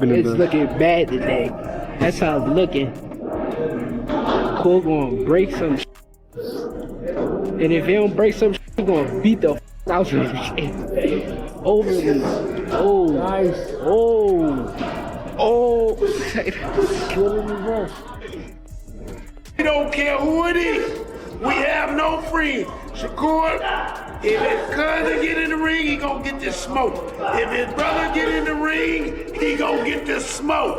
It's looking bad today. That's how it's looking. Cole gonna break some shit. And if he don't break some shit, he gonna beat the out of him. Overly. Oh. Nice. Oh. Oh. We don't care who it is. We have no friends. Shakur, if his cousin get in the ring, he gonna get this smoke. If his brother get in the ring, he gonna get this smoke.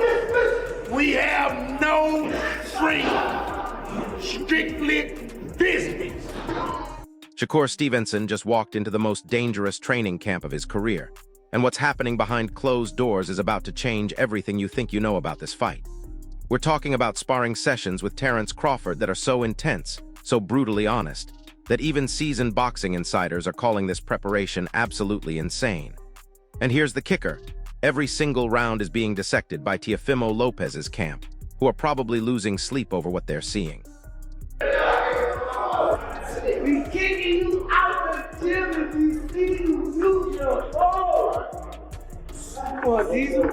We have no friends. Strictly business. Shakur Stevenson just walked into the most dangerous training camp of his career. And what's happening behind closed doors is about to change everything you think you know about this fight. We're talking about sparring sessions with Terence Crawford that are so intense, so brutally honest, that even seasoned boxing insiders are calling this preparation absolutely insane. And here's the kicker. Every single round is being dissected by Teofimo Lopez's camp, who are probably losing sleep over what they're seeing. We kicking you out the gym if we see you lose your heart. Come on, Diesel.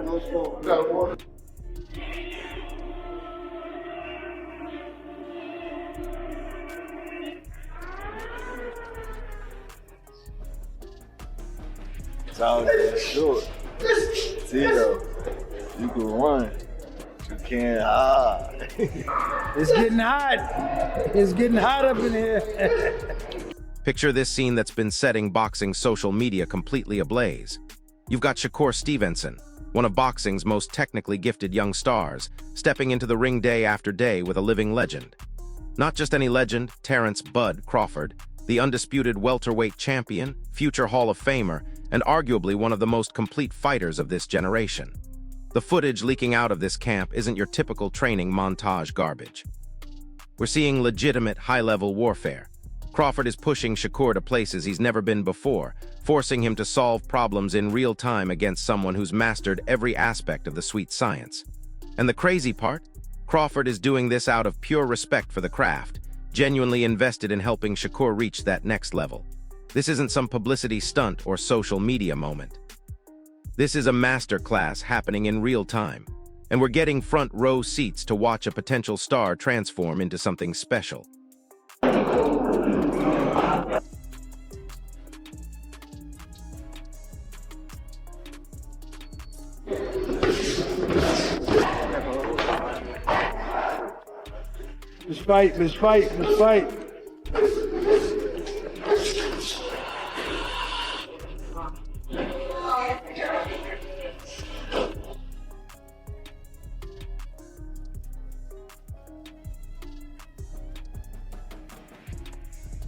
Tall and short. Zero. You can run. You can't hide. It's getting hot. It's getting hot up in here. Picture this scene that's been setting boxing social media completely ablaze. You've got Shakur Stevenson, one of boxing's most technically gifted young stars, stepping into the ring day after day with a living legend. Not just any legend, Terence Bud Crawford, the undisputed welterweight champion, future Hall of Famer, and arguably one of the most complete fighters of this generation. The footage leaking out of this camp isn't your typical training montage garbage. We're seeing legitimate high-level warfare. Crawford is pushing Shakur to places he's never been before, forcing him to solve problems in real time against someone who's mastered every aspect of the sweet science. And the crazy part? Crawford is doing this out of pure respect for the craft, genuinely invested in helping Shakur reach that next level. This isn't some publicity stunt or social media moment. This is a masterclass happening in real time, and we're getting front row seats to watch a potential star transform into something special. Let's fight, let's fight, let's fight.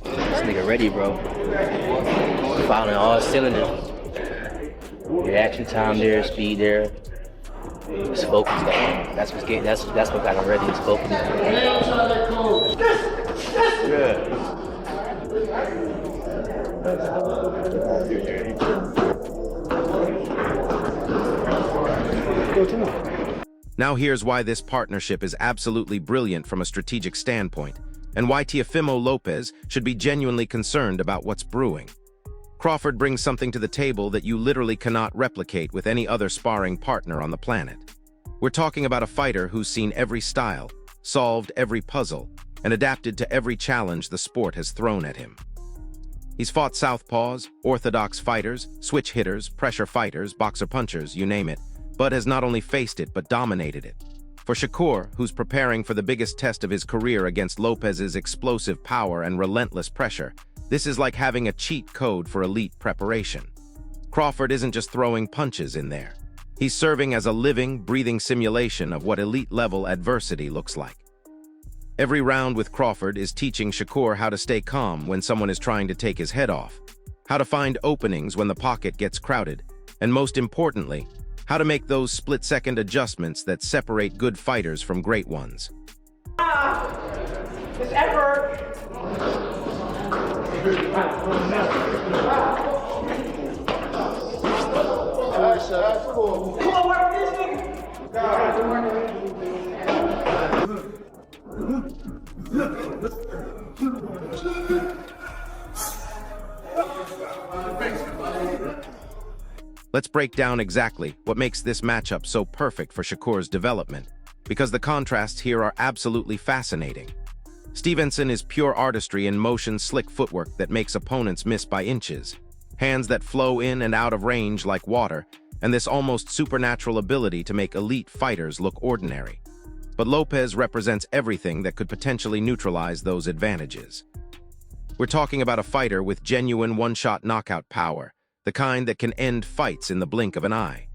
This nigga ready, bro. Firing all cylinders. Reaction time there, speed there. It's focused. That's what's getting. That's what got him ready. It's focused. Now here's why this partnership is absolutely brilliant from a strategic standpoint, and why Teofimo Lopez should be genuinely concerned about what's brewing. Crawford brings something to the table that you literally cannot replicate with any other sparring partner on the planet. We're talking about a fighter who's seen every style, solved every puzzle, and adapted to every challenge the sport has thrown at him. He's fought southpaws, orthodox fighters, switch hitters, pressure fighters, boxer punchers, you name it. Bud has not only faced it, but dominated it. For Shakur, who's preparing for the biggest test of his career against Lopez's explosive power and relentless pressure, this is like having a cheat code for elite preparation. Crawford isn't just throwing punches in there. He's serving as a living, breathing simulation of what elite-level adversity looks like. Every round with Crawford is teaching Shakur how to stay calm when someone is trying to take his head off, how to find openings when the pocket gets crowded, and most importantly, how to make those split-second adjustments that separate good fighters from great ones. It's effort. That's cool. Come on, work this Let's break down exactly what makes this matchup so perfect for Shakur's development, because the contrasts here are absolutely fascinating. Stevenson is pure artistry in motion, slick footwork that makes opponents miss by inches, hands that flow in and out of range like water, and this almost supernatural ability to make elite fighters look ordinary. But Lopez represents everything that could potentially neutralize those advantages. We're talking about a fighter with genuine one-shot knockout power, the kind that can end fights in the blink of an eye.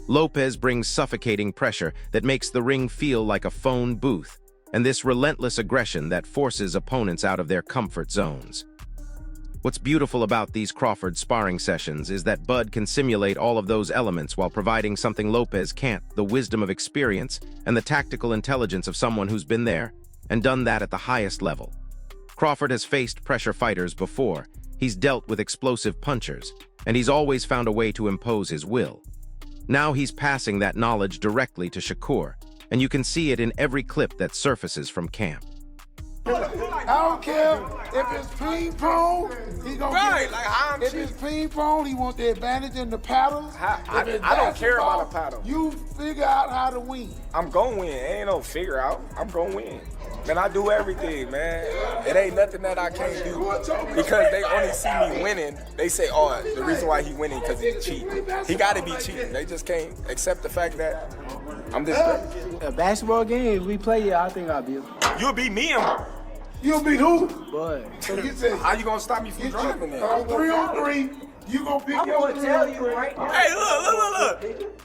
Lopez brings suffocating pressure that makes the ring feel like a phone booth, and this relentless aggression that forces opponents out of their comfort zones. What's beautiful about these Crawford sparring sessions is that Bud can simulate all of those elements while providing something Lopez can't: the wisdom of experience and the tactical intelligence of someone who's been there and done that at the highest level. Crawford has faced pressure fighters before, he's dealt with explosive punchers, and he's always found a way to impose his will. Now he's passing that knowledge directly to Shakur, and you can see it in every clip that surfaces from camp. I don't care if it's ping pong, he gonna Right, get, like how I'm if cheap. it's ping pong, he want the advantage in the paddles. I If it's don't care about a basketball, paddle. You figure out how to win. I'm gonna win. Ain't no figure out. I'm gonna win. Man, I do everything, man. It ain't nothing that I can't do. Because they only see me winning, they say, oh, the reason why he winning because he's cheating. He gotta be cheating. They just can't accept the fact that I'm this great. A basketball game, if we play it, I think I'll be. You'll beat me in one. You'll beat who? But So you said, How you gonna stop me from driving there? 3-on-3, you gonna pick your gonna tell you right now. Hey,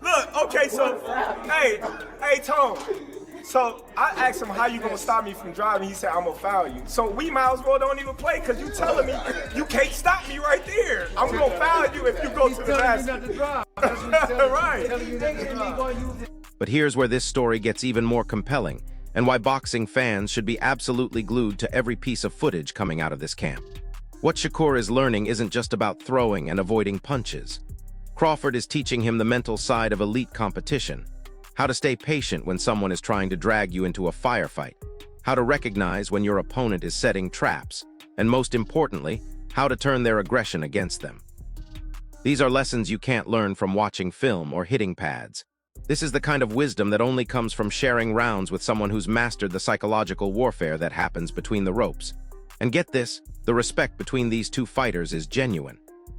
look, okay, so, hey, Tone. So I asked him, how you gonna stop me from driving? He said, I'm gonna foul you. So we might as well don't even play, because you telling me you can't stop me right there. I'm gonna foul you if you go to the basket. Right. But here's where this story gets even more compelling, and why boxing fans should be absolutely glued to every piece of footage coming out of this camp. What Shakur is learning isn't just about throwing and avoiding punches. Crawford is teaching him the mental side of elite competition, how to stay patient when someone is trying to drag you into a firefight, how to recognize when your opponent is setting traps, and most importantly, how to turn their aggression against them. These are lessons you can't learn from watching film or hitting pads. This is the kind of wisdom that only comes from sharing rounds with someone who's mastered the psychological warfare that happens between the ropes. And get this, the respect between these two fighters is genuine.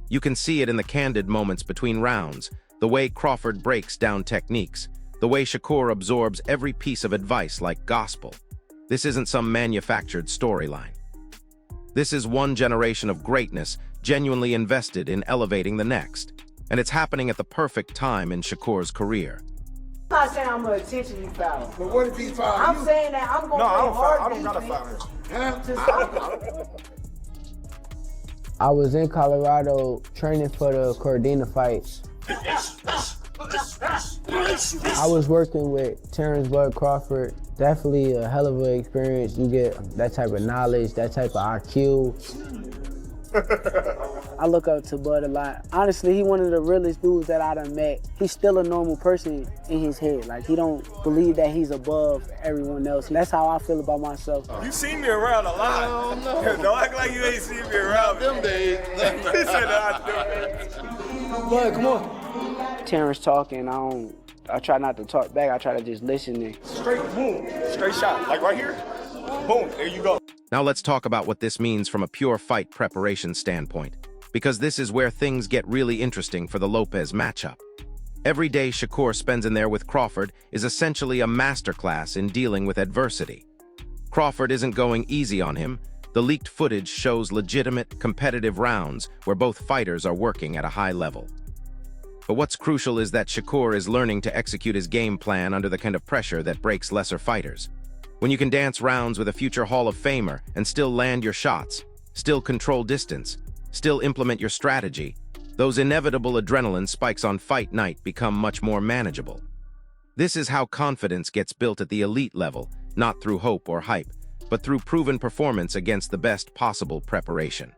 You can see it in the candid moments between rounds, the way Crawford breaks down techniques, the way Shakur absorbs every piece of advice like gospel. This isn't some manufactured storyline. This is one generation of greatness genuinely invested in elevating the next, and it's happening at the perfect time in Shakur's career. I'm not saying I'm gonna intentionally foul. But what if he foul I'm you? saying that I'm gonna No, I play don't foul. hard I don't gotta defense foul. to stop him. I was in Colorado training for the Cordina fights. I was working with Terence Bud Crawford. Definitely a hell of an experience. You get that type of knowledge, that type of IQ. I look up to Bud a lot. Honestly, he one of the realest dudes that I done met. He's still a normal person in his head. Like, he don't believe that he's above everyone else. And that's how I feel about myself. You seen me around a lot. Don't act like you ain't seen me around them days. He said Bud, come on. Terence talking, I try not to talk back. I try to just listen and straight boom, straight shot, like right here. Boom, there you go. Now let's talk about what this means from a pure fight preparation standpoint, because this is where things get really interesting for the Lopez matchup. Every day Shakur spends in there with Crawford is essentially a masterclass in dealing with adversity. Crawford isn't going easy on him. The leaked footage shows legitimate, competitive rounds where both fighters are working at a high level. But what's crucial is that Shakur is learning to execute his game plan under the kind of pressure that breaks lesser fighters. When you can dance rounds with a future Hall of Famer and still land your shots, still control distance, still implement your strategy, those inevitable adrenaline spikes on fight night become much more manageable. This is how confidence gets built at the elite level, not through hope or hype, but through proven performance against the best possible preparation.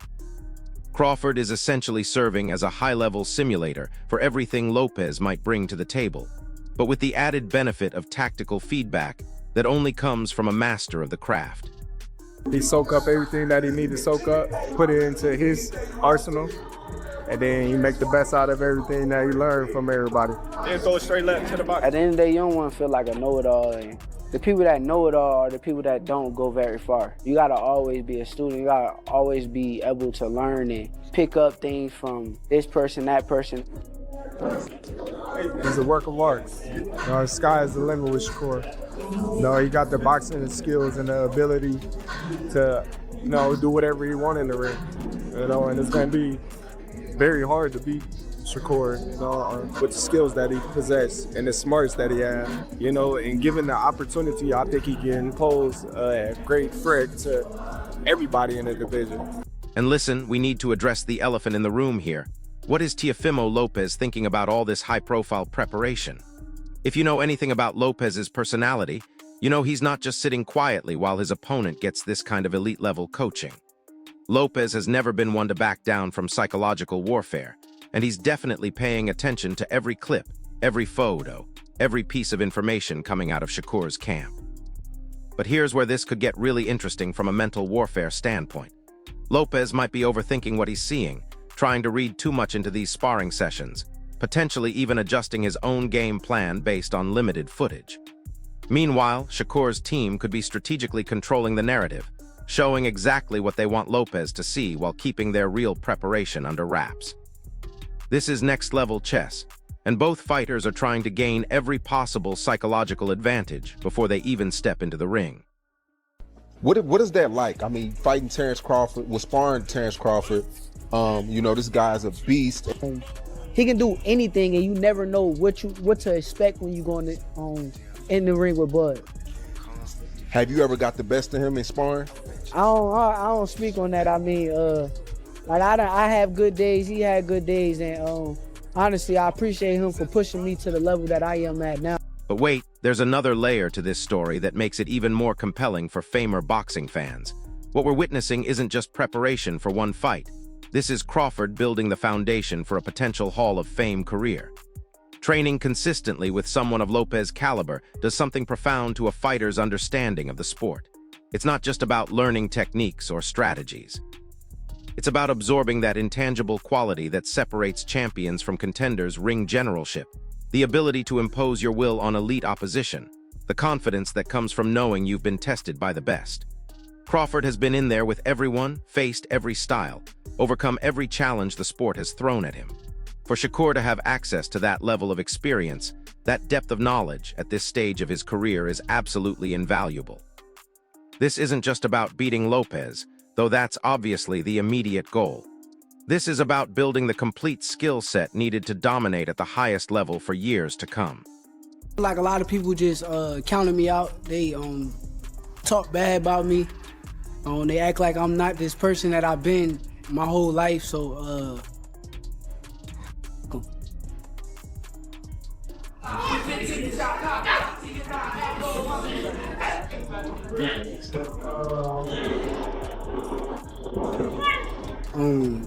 Crawford is essentially serving as a high-level simulator for everything Lopez might bring to the table, but with the added benefit of tactical feedback that only comes from a master of the craft. He soak up everything that he need to soak up, put it into his arsenal, and then he make the best out of everything that he learned from everybody. Then go straight left to the box. At the end of the day, you don't want to feel like a know-it-all. And the people that know it all are the people that don't go very far. You gotta always be a student. You gotta always be able to learn and pick up things from this person, that person. He's a work of art. The sky is the limit with Shakur. He got the boxing skills and the ability to, do whatever he wants in the ring. And it's gonna be very hard to beat Shakur, with the skills that he possesses and the smarts that he has, and given the opportunity, I think he can pose a great threat to everybody in the division. And listen, we need to address the elephant in the room here. What is Teofimo Lopez thinking about all this high-profile preparation? If you know anything about Lopez's personality, you know he's not just sitting quietly while his opponent gets this kind of elite-level coaching. Lopez has never been one to back down from psychological warfare, and he's definitely paying attention to every clip, every photo, every piece of information coming out of Shakur's camp. But here's where this could get really interesting from a mental warfare standpoint. Lopez might be overthinking what he's seeing, trying to read too much into these sparring sessions, potentially even adjusting his own game plan based on limited footage. Meanwhile, Shakur's team could be strategically controlling the narrative, showing exactly what they want Lopez to see while keeping their real preparation under wraps. This is next-level chess, and both fighters are trying to gain every possible psychological advantage before they even step into the ring. What is that like? I mean, fighting Terence Crawford, sparring Terence Crawford. This guy's a beast. He can do anything, and you never know what to expect when you go in the ring with Bud. Have you ever got the best of him in sparring? I don't speak on that. I mean, I have good days. He had good days, and honestly, I appreciate him for pushing me to the level that I am at now. But wait, there's another layer to this story that makes it even more compelling for Famer boxing fans. What we're witnessing isn't just preparation for one fight. This is Crawford building the foundation for a potential Hall of Fame career. Training consistently with someone of Lopez's caliber does something profound to a fighter's understanding of the sport. It's not just about learning techniques or strategies. It's about absorbing that intangible quality that separates champions from contenders' ring generalship, the ability to impose your will on elite opposition, the confidence that comes from knowing you've been tested by the best. Crawford has been in there with everyone, faced every style, overcome every challenge the sport has thrown at him. For Shakur to have access to that level of experience, that depth of knowledge at this stage of his career is absolutely invaluable. This isn't just about beating Lopez, though that's obviously the immediate goal. This is about building the complete skill set needed to dominate at the highest level for years to come. Like a lot of people just counted me out. They talk bad about me. They act like I'm not this person that I've been my whole life. So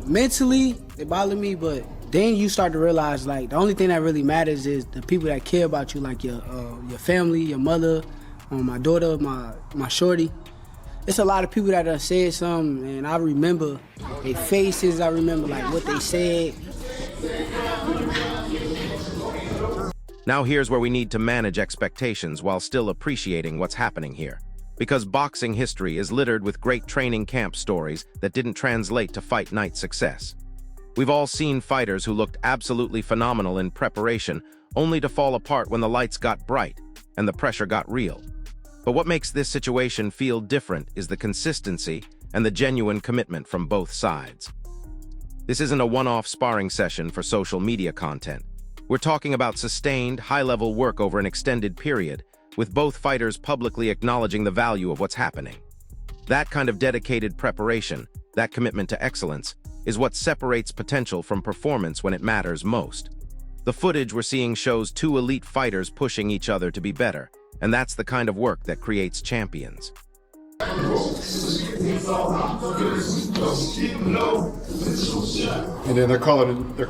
mentally, it bothered me, but then you start to realize, like, the only thing that really matters is the people that care about you, like your family, your mother, my daughter, my shorty. It's a lot of people that have said something, and I remember their faces. I remember like what they said. Now here's where we need to manage expectations while still appreciating what's happening here. Because boxing history is littered with great training camp stories that didn't translate to fight night success. We've all seen fighters who looked absolutely phenomenal in preparation, only to fall apart when the lights got bright and the pressure got real. But what makes this situation feel different is the consistency and the genuine commitment from both sides. This isn't a one-off sparring session for social media content. This is a We're talking about sustained, high-level work over an extended period, with both fighters publicly acknowledging the value of what's happening. That kind of dedicated preparation, that commitment to excellence, is what separates potential from performance when it matters most. The footage we're seeing shows two elite fighters pushing each other to be better, and that's the kind of work that creates champions. And then they're calling the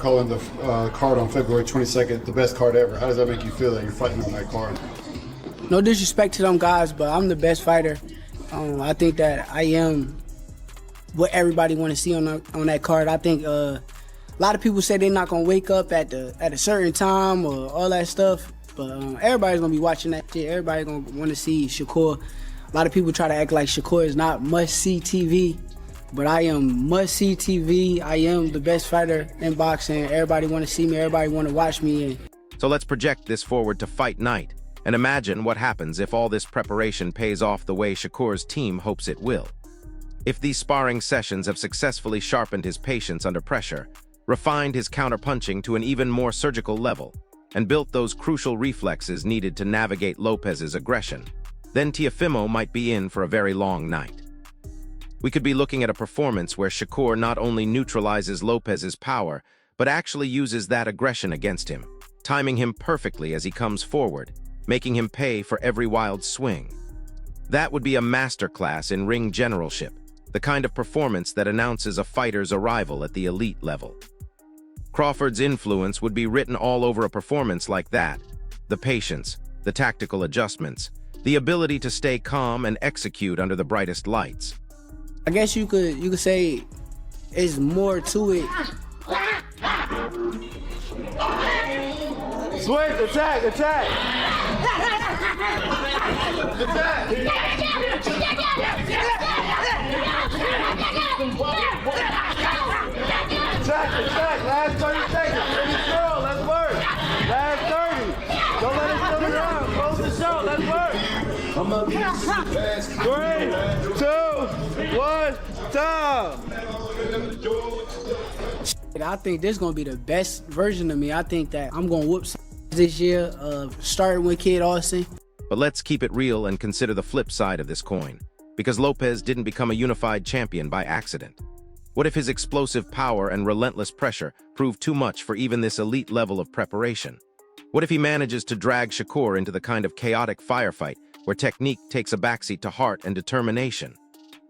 card on February 22nd the best card ever. How does that make you feel that you're fighting on that card? No disrespect to them guys, but I'm the best fighter. I think that I am what everybody want to see on that card. I think a lot of people say they're not gonna wake up at a certain time or all that stuff, but everybody's gonna be watching that shit. Everybody's gonna want to see Shakur. A lot of people try to act like Shakur is not must-see TV, but I am must-see TV. I am the best fighter in boxing. Everybody want to see me. Everybody want to watch me. So let's project this forward to fight night, and imagine what happens if all this preparation pays off the way Shakur's team hopes it will. If these sparring sessions have successfully sharpened his patience under pressure, refined his counterpunching to an even more surgical level, and built those crucial reflexes needed to navigate Lopez's aggression, then Teofimo might be in for a very long night. We could be looking at a performance where Shakur not only neutralizes Lopez's power, but actually uses that aggression against him, timing him perfectly as he comes forward, making him pay for every wild swing. That would be a masterclass in ring generalship, the kind of performance that announces a fighter's arrival at the elite level. Crawford's influence would be written all over a performance like that: the patience, the tactical adjustments, the ability to stay calm and execute under the brightest lights. I guess you could say it's more to it. Switch, attack! Attack! Attack! Last 30 seconds. Finish girl. Let's work. Last 30. Don't let it turn around. Close the show. Let's work. 3, 2, 1, time. I think this is gonna be the best version of me. I think that I'm gonna whoop this year, starting with Kid Austin. But let's keep it real and consider the flip side of this coin, because Lopez didn't become a unified champion by accident. What if his explosive power and relentless pressure prove too much for even this elite level of preparation? What if he manages to drag Shakur into the kind of chaotic firefight where technique takes a backseat to heart and determination?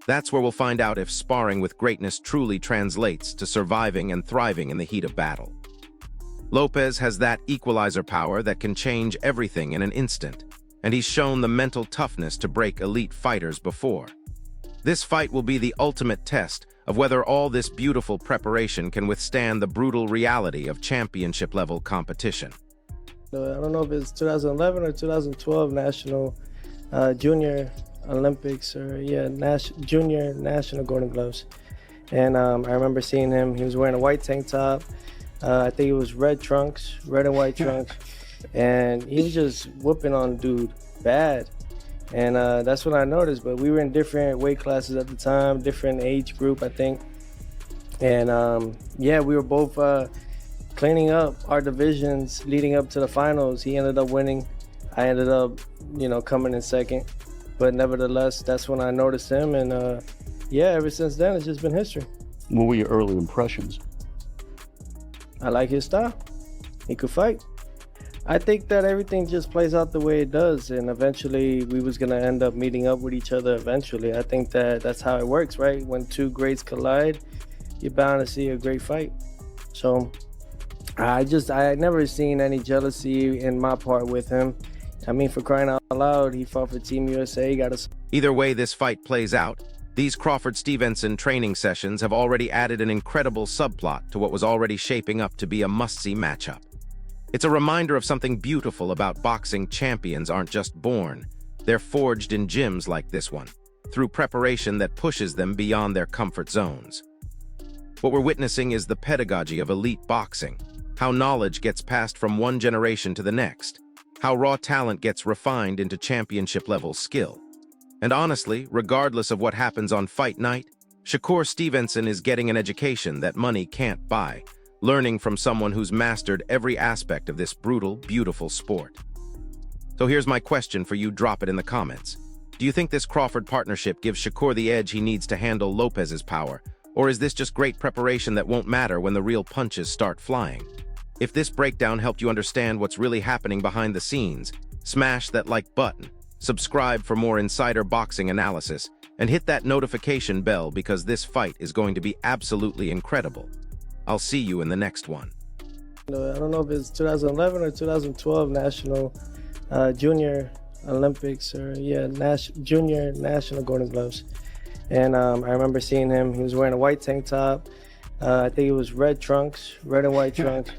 That's where we'll find out if sparring with greatness truly translates to surviving and thriving in the heat of battle. Lopez has that equalizer power that can change everything in an instant, and he's shown the mental toughness to break elite fighters before. This fight will be the ultimate test of whether all this beautiful preparation can withstand the brutal reality of championship-level competition. I don't know if it's 2011 or 2012 National Junior Olympics, or Junior National Golden Gloves. And I remember seeing him. He was wearing a white tank top. I think it was red and white trunks. And he was just whooping on dude bad. And that's what I noticed. But we were in different weight classes at the time, different age group, I think. And we were both cleaning up our divisions leading up to the finals. He ended up winning. I ended up, coming in second. But nevertheless, that's when I noticed him. And ever since then, it's just been history. What were your early impressions? I like his style. He could fight. I think that everything just plays out the way it does, and eventually we was gonna end up meeting up with each other eventually. I think that that's how it works, right? When two greats collide, you're bound to see a great fight. So I never seen any jealousy in my part with him. I mean, for crying out loud, he fought for Team USA. He got us. Either way this fight plays out, these Crawford Stevenson training sessions have already added an incredible subplot to what was already shaping up to be a must-see matchup. It's a reminder of something beautiful about boxing. Champions aren't just born, they're forged in gyms like this one, through preparation that pushes them beyond their comfort zones. What we're witnessing is the pedagogy of elite boxing, how knowledge gets passed from one generation to the next, how raw talent gets refined into championship-level skill. And honestly, regardless of what happens on fight night, Shakur Stevenson is getting an education that money can't buy. learning from someone who's mastered every aspect of this brutal, beautiful sport. So here's my question for you, drop it in the comments. Do you think this Crawford partnership gives Shakur the edge he needs to handle Lopez's power, or is this just great preparation that won't matter when the real punches start flying? If this breakdown helped you understand what's really happening behind the scenes, smash that like button, subscribe for more insider boxing analysis, and hit that notification bell because this fight is going to be absolutely incredible. I'll see you in the next one. I don't know if it's 2011 or 2012 National Junior Olympics or Junior National Golden Gloves. And I remember seeing him. He was wearing a white tank top. I think it was red and white trunks.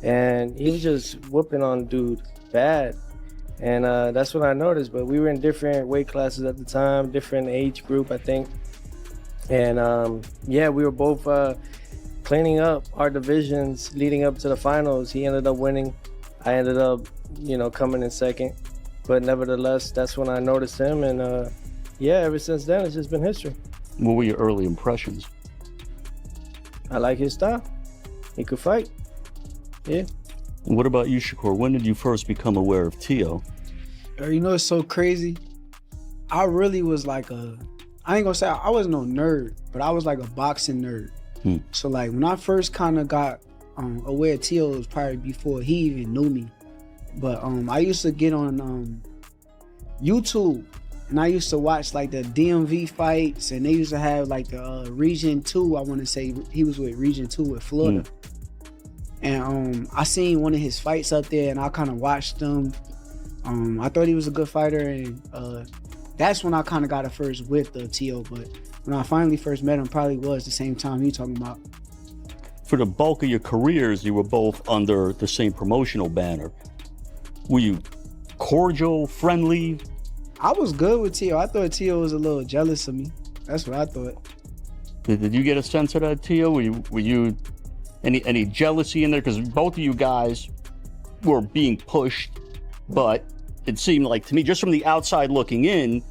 And he was just whooping on dude bad. And that's what I noticed. But we were in different weight classes at the time, different age group, I think. And yeah, we were both cleaning up our divisions leading up to the finals. He ended up winning. I ended up, coming in second. But nevertheless, that's when I noticed him. And yeah, ever since then, it's just been history. What were your early impressions? I like his style. He could fight. Yeah. What about you, Shakur? When did you first become aware of Tio? It's so crazy. I really was like I ain't gonna say I wasn't no nerd, but I was like a boxing nerd. So like when I first kind of got aware of Tio, it was probably before he even knew me. But I used to get on YouTube and I used to watch like the DMV fights, and they used to have like the Region 2, I want to say he was with Region 2 with Florida. And I seen one of his fights up there and I kind of watched him. I thought he was a good fighter, and that's when I kind of got a first whiff of Tio. But when I finally first met him, probably was the same time you talking about. For the bulk of your careers, you were both under the same promotional banner. Were you cordial, friendly? I was good with Tio. I thought Tio was a little jealous of me. That's what I thought. Did you get a sense of that, Tio? Were you any jealousy in there? Because both of you guys were being pushed, but it seemed like to me, just from the outside looking in,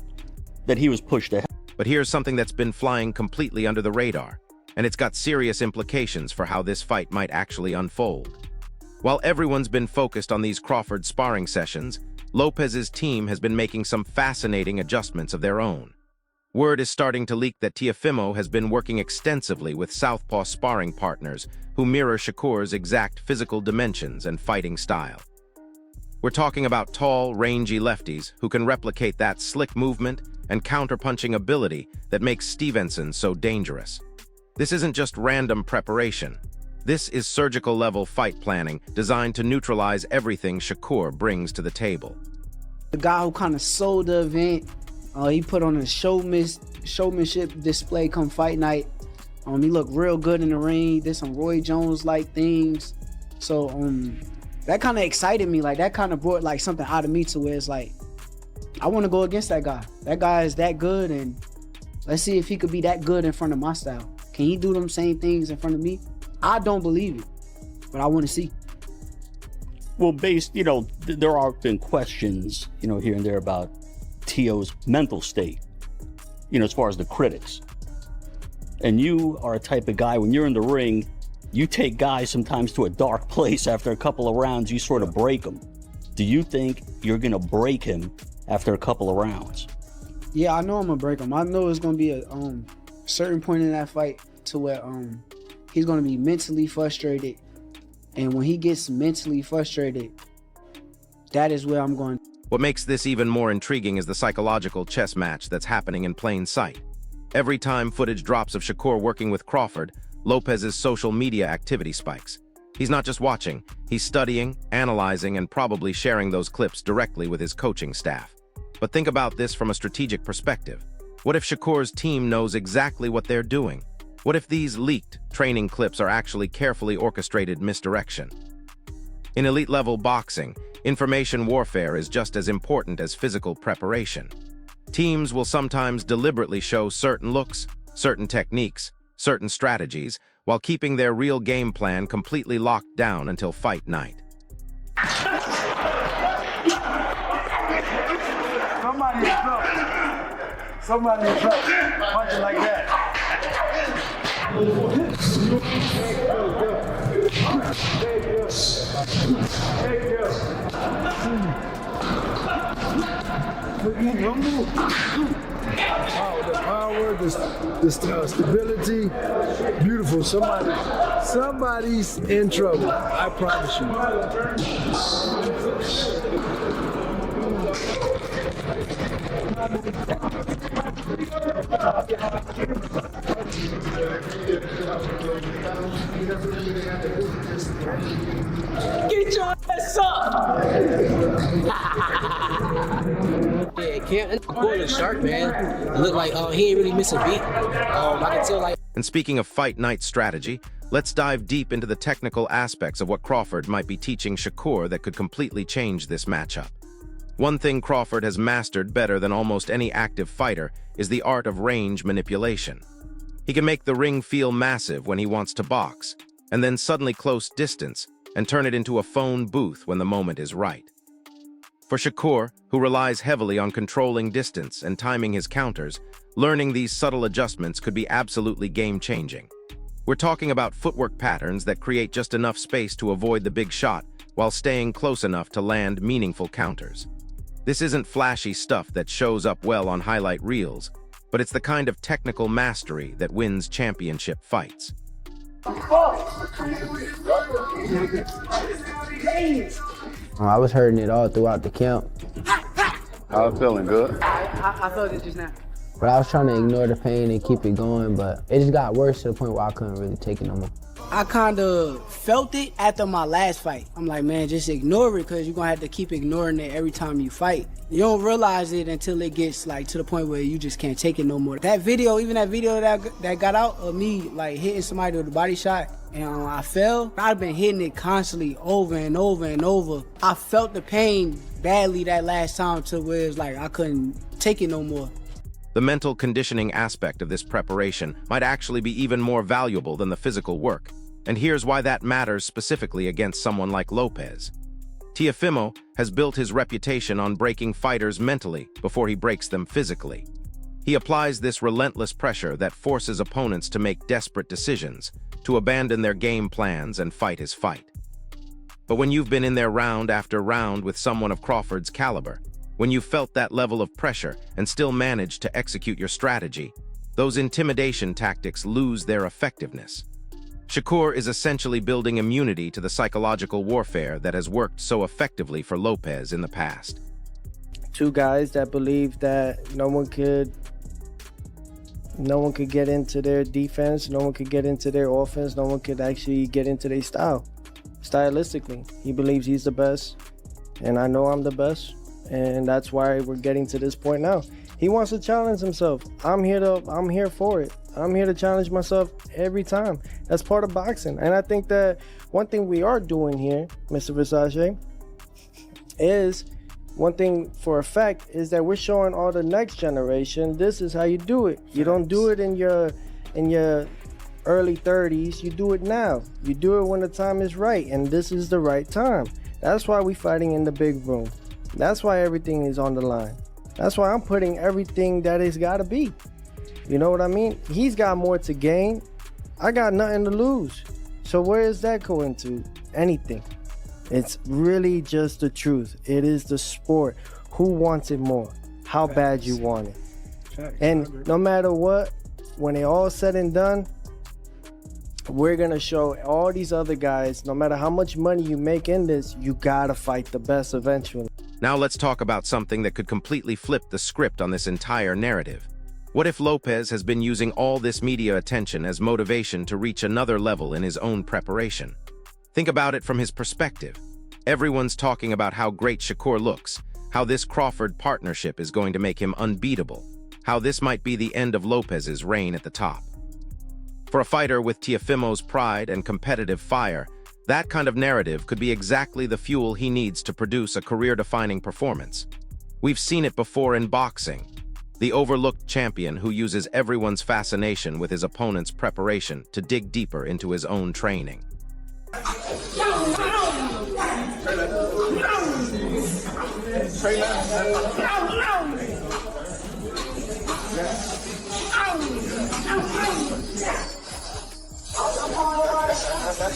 that he was pushed ahead. But here's something that's been flying completely under the radar, and it's got serious implications for how this fight might actually unfold. While everyone's been focused on these Crawford sparring sessions, Lopez's team has been making some fascinating adjustments of their own. Word is starting to leak that Teofimo has been working extensively with southpaw sparring partners who mirror Shakur's exact physical dimensions and fighting style. We're talking about tall, rangy lefties who can replicate that slick movement and counterpunching ability that makes Stevenson so dangerous. This isn't just random preparation. This is surgical-level fight planning designed to neutralize everything Shakur brings to the table. The guy who kind of sold the event, he put on a showmanship display come fight night. He looked real good in the ring, did some Roy Jones-like things. So that kind of excited me. Like that kind of brought like something out of me to where it's like, I want to go against that guy. That guy is that good, and let's see if he could be that good in front of my style. Can he do them same things in front of me? I don't believe it, but I want to see. Well, there have been questions, here and there about Tio's mental state, as far as the critics. And you are a type of guy, when you're in the ring, you take guys sometimes to a dark place after a couple of rounds, you sort of break them. Do you think you're going to break him after a couple of rounds? Yeah, I know I'm going to break him. I know it's going to be a certain point in that fight to where he's going to be mentally frustrated. And when he gets mentally frustrated, that is where I'm going. What makes this even more intriguing is the psychological chess match that's happening in plain sight. Every time footage drops of Shakur working with Crawford, Lopez's social media activity spikes. He's not just watching, he's studying, analyzing, and probably sharing those clips directly with his coaching staff. But think about this from a strategic perspective. What if Shakur's team knows exactly what they're doing? What if these leaked training clips are actually carefully orchestrated misdirection? In elite-level boxing, information warfare is just as important as physical preparation. Teams will sometimes deliberately show certain looks, certain techniques, certain strategies, while keeping their real game plan completely locked down until fight night. Somebody in trouble. Somebody in trouble. Punch it like that. The power, the stability, beautiful. Somebody's in trouble. I promise you. Get your ass up! Yeah, Cam, going sharp, man. It looked like he ain't really miss a beat. I can tell like. And speaking of fight night strategy, let's dive deep into the technical aspects of what Crawford might be teaching Shakur that could completely change this matchup. One thing Crawford has mastered better than almost any active fighter is the art of range manipulation. He can make the ring feel massive when he wants to box, and then suddenly close distance and turn it into a phone booth when the moment is right. For Shakur, who relies heavily on controlling distance and timing his counters, learning these subtle adjustments could be absolutely game-changing. We're talking about footwork patterns that create just enough space to avoid the big shot while staying close enough to land meaningful counters. This isn't flashy stuff that shows up well on highlight reels, but it's the kind of technical mastery that wins championship fights. I was hurting it all throughout the camp. I was feeling good. I felt it just now. But I was trying to ignore the pain and keep it going, but it just got worse to the point where I couldn't really take it no more. I kind of felt it after my last fight. I'm like, man, just ignore it because you're going to have to keep ignoring it every time you fight. You don't realize it until it gets like to the point where you just can't take it no more. That video, even that video that got out of me like hitting somebody with a body shot and I fell, I've been hitting it constantly over and over and over. I felt the pain badly that last time to where it's like I couldn't take it no more. The mental conditioning aspect of this preparation might actually be even more valuable than the physical work. And here's why that matters specifically against someone like Lopez. Teofimo has built his reputation on breaking fighters mentally before he breaks them physically. He applies this relentless pressure that forces opponents to make desperate decisions, to abandon their game plans and fight his fight. But when you've been in there round after round with someone of Crawford's caliber, when you've felt that level of pressure and still managed to execute your strategy, those intimidation tactics lose their effectiveness. Shakur is essentially building immunity to the psychological warfare that has worked so effectively for Lopez in the past. Two guys that believe that no one could get into their defense, no one could get into their offense, no one could actually get into their style. Stylistically, he believes he's the best, and I know I'm the best, and that's why we're getting to this point now. He wants to challenge himself. I'm here for it. I'm here to challenge myself every time. That's part of boxing. And I think that one thing we are doing here, Mr. Versace, is one thing for a fact is that we're showing all the next generation this is how you do it. You don't do it in your early 30s. You do it now. You do it when the time is right, and this is the right time. That's why we're fighting in the big room. That's why everything is on the line. That's why I'm putting everything that it's got to be. You know what I mean? He's got more to gain. I got nothing to lose. So where is that going to? Anything. It's really just the truth. It is the sport. Who wants it more? How bad you want it. And no matter what, when it all said and done, we're going to show all these other guys, no matter how much money you make in this, you got to fight the best eventually. Now let's talk about something that could completely flip the script on this entire narrative. What if Lopez has been using all this media attention as motivation to reach another level in his own preparation? Think about it from his perspective. Everyone's talking about how great Shakur looks, how this Crawford partnership is going to make him unbeatable, how this might be the end of Lopez's reign at the top. For a fighter with Teofimo's pride and competitive fire, that kind of narrative could be exactly the fuel he needs to produce a career-defining performance. We've seen it before in boxing. The overlooked champion who uses everyone's fascination with his opponent's preparation to dig deeper into his own training.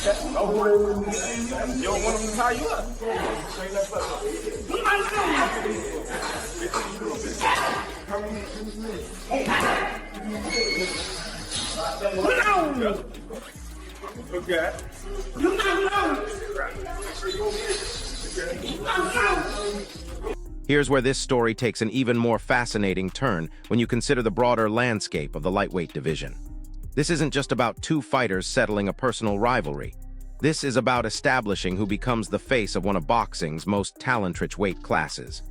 You don't want them to tie you up. Okay. Here's where this story takes an even more fascinating turn when you consider the broader landscape of the lightweight division. This isn't just about two fighters settling a personal rivalry. This is about establishing who becomes the face of one of boxing's most talent-rich weight classes.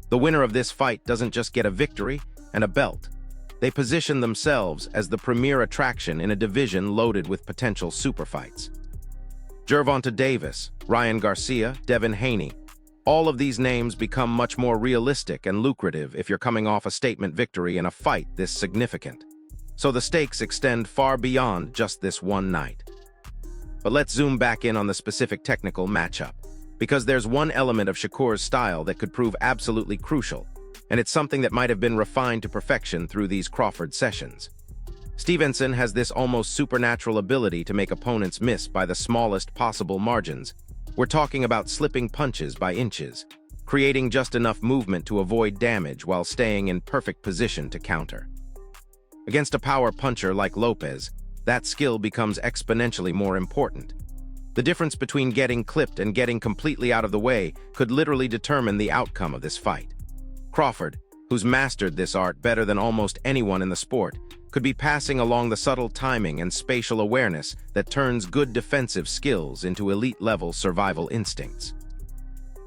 The winner of this fight doesn't just get a victory and a belt. They position themselves as the premier attraction in a division loaded with potential superfights. Gervonta Davis, Ryan Garcia, Devin Haney. All of these names become much more realistic and lucrative if you're coming off a statement victory in a fight this significant. So the stakes extend far beyond just this one night. But let's zoom back in on the specific technical matchup, because there's one element of Shakur's style that could prove absolutely crucial, and it's something that might have been refined to perfection through these Crawford sessions. Stevenson has this almost supernatural ability to make opponents miss by the smallest possible margins. We're talking about slipping punches by inches, creating just enough movement to avoid damage while staying in perfect position to counter. Against a power puncher like Lopez, that skill becomes exponentially more important. The difference between getting clipped and getting completely out of the way could literally determine the outcome of this fight. Crawford, who's mastered this art better than almost anyone in the sport, could be passing along the subtle timing and spatial awareness that turns good defensive skills into elite-level survival instincts.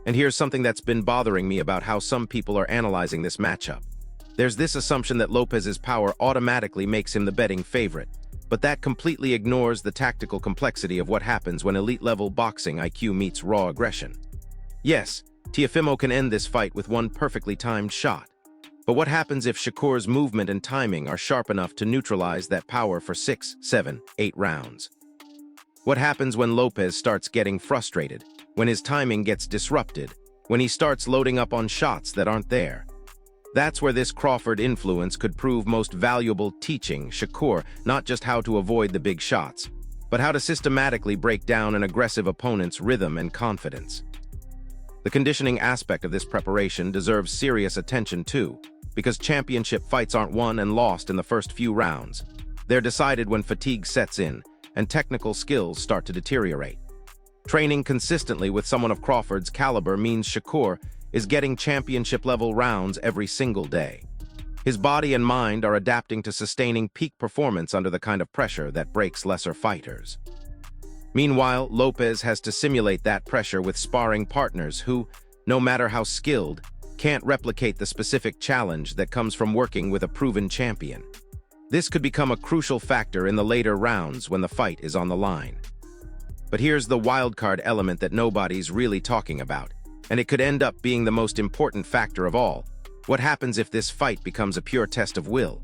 And here's something that's been bothering me about how some people are analyzing this matchup. There's this assumption that Lopez's power automatically makes him the betting favorite, but that completely ignores the tactical complexity of what happens when elite-level boxing IQ meets raw aggression. Yes, Teofimo can end this fight with one perfectly timed shot. But what happens if Shakur's movement and timing are sharp enough to neutralize that power for 6, 7, 8 rounds? What happens when Lopez starts getting frustrated, when his timing gets disrupted, when he starts loading up on shots that aren't there? That's where this Crawford influence could prove most valuable, teaching Shakur not just how to avoid the big shots, but how to systematically break down an aggressive opponent's rhythm and confidence. The conditioning aspect of this preparation deserves serious attention too, because championship fights aren't won and lost in the first few rounds. They're decided when fatigue sets in and technical skills start to deteriorate. Training consistently with someone of Crawford's caliber means Shakur is getting championship-level rounds every single day. His body and mind are adapting to sustaining peak performance under the kind of pressure that breaks lesser fighters. Meanwhile, Lopez has to simulate that pressure with sparring partners who, no matter how skilled, can't replicate the specific challenge that comes from working with a proven champion. This could become a crucial factor in the later rounds when the fight is on the line. But here's the wildcard element that nobody's really talking about, and it could end up being the most important factor of all. What happens if this fight becomes a pure test of will?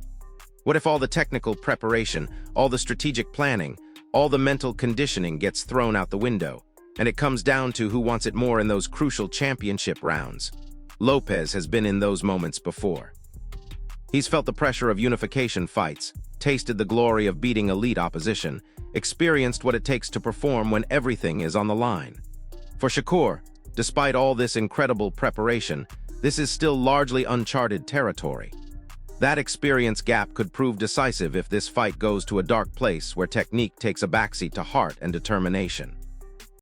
What if all the technical preparation, all the strategic planning, all the mental conditioning gets thrown out the window, and it comes down to who wants it more in those crucial championship rounds? Lopez has been in those moments before. He's felt the pressure of unification fights, tasted the glory of beating elite opposition, experienced what it takes to perform when everything is on the line. For Shakur, despite all this incredible preparation, this is still largely uncharted territory. That experience gap could prove decisive if this fight goes to a dark place where technique takes a backseat to heart and determination.